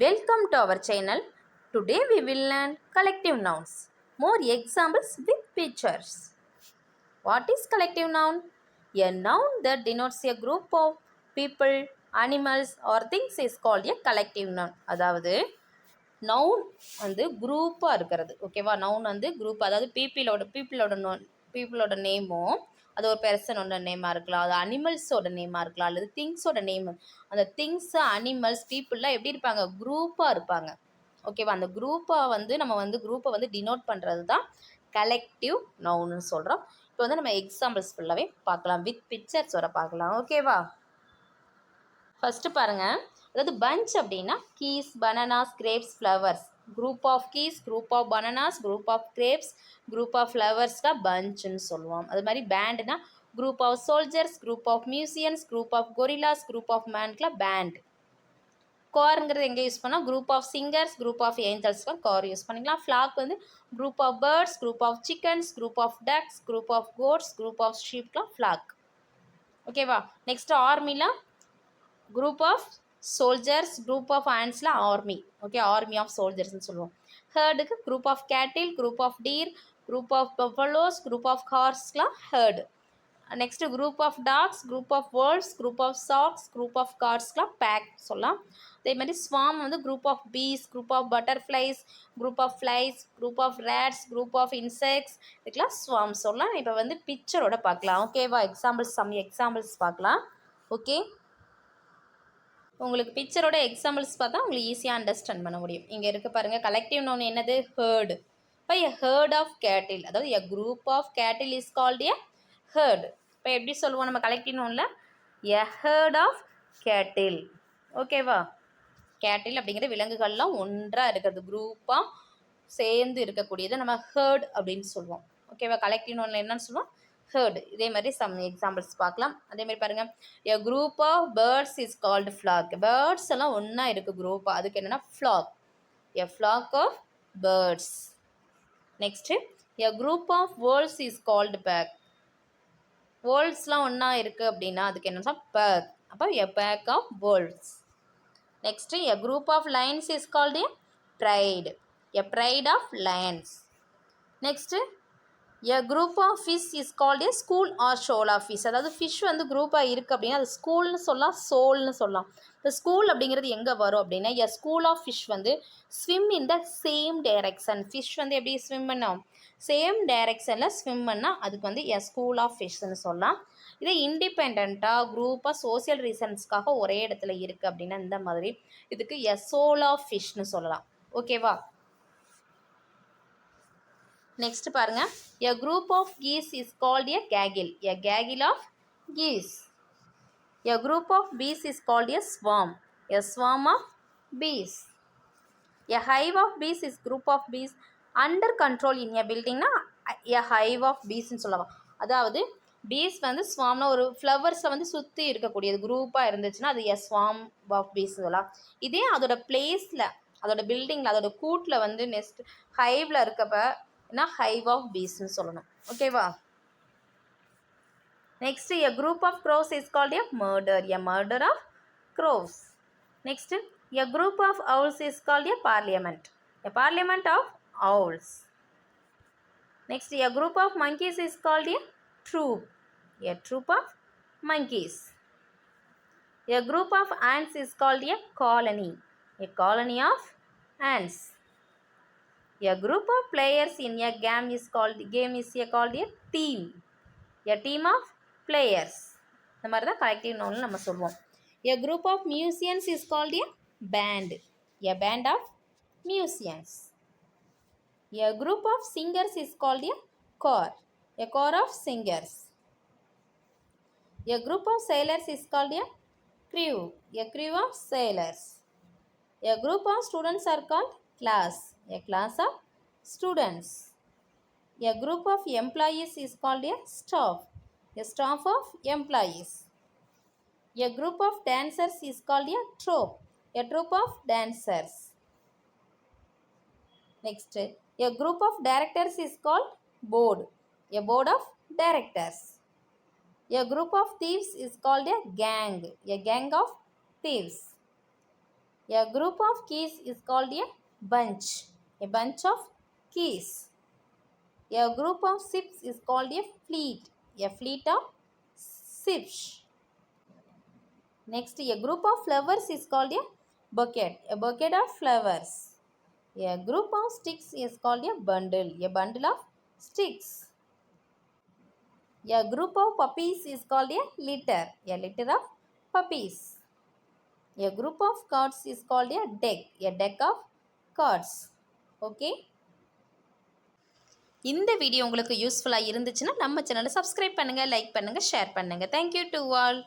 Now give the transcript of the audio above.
Welcome to our channel. Today we will learn collective nouns. More examples with pictures. What is collective noun? A noun that denotes a group of people, animals or things is called a collective noun. அதாவது noun வந்து குரூப்பாக இருக்கிறது. ஓகேவா? Noun வந்து group, அதாவது பீப்புளோட நேமும், அது ஒரு பெர்சனோட நேமாக இருக்கலாம், அது அனிமல்ஸோட நேமாக இருக்கலாம், அல்லது திங்ஸோட நேம். அந்த திங்ஸ், அனிமல்ஸ், பீப்புளெலாம் எப்படி இருப்பாங்க? குரூப்பாக இருப்பாங்க. ஓகேவா? அந்த குரூப்பை வந்து டினோட் பண்ணுறது தான் கலெக்டிவ் நவுன்னு சொல்கிறோம். இப்போ வந்து நம்ம எக்ஸாம்பிள்ஸ் ஃபுல்லாகவே பார்க்கலாம், வித் பிக்சர்ஸோட பார்க்கலாம். ஓகேவா? ஃபஸ்ட்டு பாருங்கள், அதாவது பஞ்ச் அப்படின்னா keys, bananas, grapes, flowers. Group of keys, group of bananas, group of grapes, group of ஃப்ளவர்ஸ்க்கு பஞ்சுன்னு சொல்லுவோம். அது மாதிரி பேண்டுனா group of soldiers, group of musicians, group of gorillas, group of மேன்க்குலாம் பேண்ட். கார்ங்கிறது எங்கே யூஸ் பண்ணால் group of singers, group of ஏஞ்சல்ஸ்க்கு கார் யூஸ் பண்ணிக்கலாம். ஃப்ளாக் வந்து group of birds, group of chickens, group of ducks, group of goats, group of ஷீப்க்குலாம் flock. ஓகேவா? Next ஆர்மிலாம் group of soldiers, group of ஆண்ட்ஸில் army. Okay, army of சோல்ஜர்ஸ்ன்னு சொல்லுவோம். ஹேர்டுக்கு group of கேட்டில், group of deer, group of buffaloes, group of ஹார்ஸ்லாம் haired. Next group of tax, group of வேர்ல்ஸ், group of socks, group of கார்ட்ஸ்லாம் back சொல்லலாம். அதே மாதிரி ஸ்வாம் வந்து group of piece, group of butterflies, group of flies, group of rates, group of insects, இதுக்கெலாம் ஸ்வாம் சொல்லலாம். இப்போ வந்து பிக்சரோட பார்க்கலாம். ஓகேவா? எக்ஸாம்பிள்ஸ் பார்க்கலாம். ஓகே, உங்களுக்கு பிக்சரோட எக்ஸாம்பிள்ஸ் பார்த்தா உங்களுக்கு ஈஸியாக அண்டர்ஸ்டாண்ட் பண்ண முடியும். இங்கே இருக்க பாருங்கள், கலெக்டிவ் நவுன் என்னது? ஹேர்டு. இப்போ எ ஹேர்ட் ஆஃப் கேட்டில், அதாவது a group of cattle is called a herd. இப்போ எப்படி சொல்லுவோம் நம்ம கலெக்டிவ் நவுனில்? A herd of cattle. ஓகேவா? கேட்டில் அப்படிங்கிற விலங்குகள்லாம் ஒன்றாக இருக்கிறது, குரூப்பாக சேர்ந்து இருக்கக்கூடியதை நம்ம ஹேர்ட் அப்படின்னு சொல்லுவோம். ஓகேவா? கலெக்டிவ் நவுனில் என்னன்னு சொல்லுவோம்? ஹேர்டு. இதே மாதிரி சம் எக்ஸாம்பிள்ஸ் பார்க்கலாம். அதே மாதிரி பாருங்கள், a group of birds is called flock. Birds எல்லாம் ஒன்றா இருக்குது குரூப்பாக, அதுக்கு என்னென்னா flock. A flock of birds. Next, a group of wolves is called pack. வேர்ல்ட்ஸ்லாம் ஒன்றா இருக்குது அப்படின்னா அதுக்கு என்னன்னா பேக். அப்போ a pack of wolves. Next, a group of lions is called a pride. A pride of lions. Next, a group of fish is called a school or shoal of fish. அதாவது fish வந்து குரூப்பாக இருக்குது அப்படின்னா அது ஸ்கூல்னு சொல்லலாம், சோல்னு சொல்லலாம். இந்த ஸ்கூல் அப்படிங்கிறது எங்கே வரும் அப்படின்னா, எ ஸ்கூல் ஆஃப் ஃபிஷ் வந்து swim in the same direction. Fish வந்து எப்படி ஸ்விம் பண்ணோம்? சேம் டைரக்ஷனில் ஸ்விம் பண்ணால் அதுக்கு வந்து எ ஸ்கூல் ஆஃப் ஃபிஷ்னு சொல்லலாம். இதே இண்டிபெண்ட்டாக குரூப்பாக சோசியல் ரீசன்ஸ்க்காக ஒரே இடத்துல இருக்குது அப்படின்னா இந்த மாதிரி இதுக்கு எ சோல் ஆஃப் ஃபிஷ்னு சொல்லலாம். ஓகேவா? நெக்ஸ்ட் பாருங்க, a group of geese is called a gaggle. A gaggle of geese. A group of bees is called a swarm. A swarm of bees. A hive of bees is group of bees under control in a பில்டிங்னா a hive of பீஸ்ன்னு சொல்லலாம். அதாவது piece வந்து ஸ்வாம்னா ஒரு ஃப்ளவர்ஸை வந்து சுற்றி இருக்கக்கூடியது குரூப்பாக இருந்துச்சுன்னா அது எ ஸ்வாம் ஆஃப் பீஸ் சொல்லலாம். இதே அதோட பிளேஸில், அதோட பில்டிங்கில், அதோட கூட்டில் வந்து நெஸ்ட் ஹைவில் இருக்கப்ப ஹைவ் ஆஃப் பீஸ்ன்னு சொல்லணும். ஓகேவா? Next, a group of crows is called a murder. A murder of crows. Next, a group of owls is called a parliament. A parliament of owls. Next, a group of monkeys is called a troop. A troop of monkeys. A group of ants is called a colony. A colony of ants. A group of players in a game is called a team. A team of players. இந்த மாதிரி தான் collective noun நம்ம சொல்லுவோம். A group of musicians is called a band. A band of musicians. A group of singers is called a choir. A choir of singers. A group of sailors is called a crew. A crew of sailors. A group of students are called class. A class of students. A group of employees is called a staff. A staff of employees. A group of dancers is called a troupe. A troupe of dancers. Next, a group of directors is called board. A board of directors. A group of thieves is called a gang. A gang of thieves. A group of keys is called a bunch. A bunch of keys. A group of ships is called a fleet. A fleet of ships. Next, a group of flowers is called a bouquet. A bouquet of flowers. A group of sticks is called a bundle. A bundle of sticks. A group of puppies is called a litter. A litter of puppies. A group of cards is called a deck. A deck of cards. Okay. இந்த video உங்களுக்கு யூஸ்ஃபுல்லாக இருந்துச்சுன்னா நம்ம சேனலை subscribe பண்ணுங்கள், like பண்ணுங்கள், share பண்ணுங்கள். Thank you to all.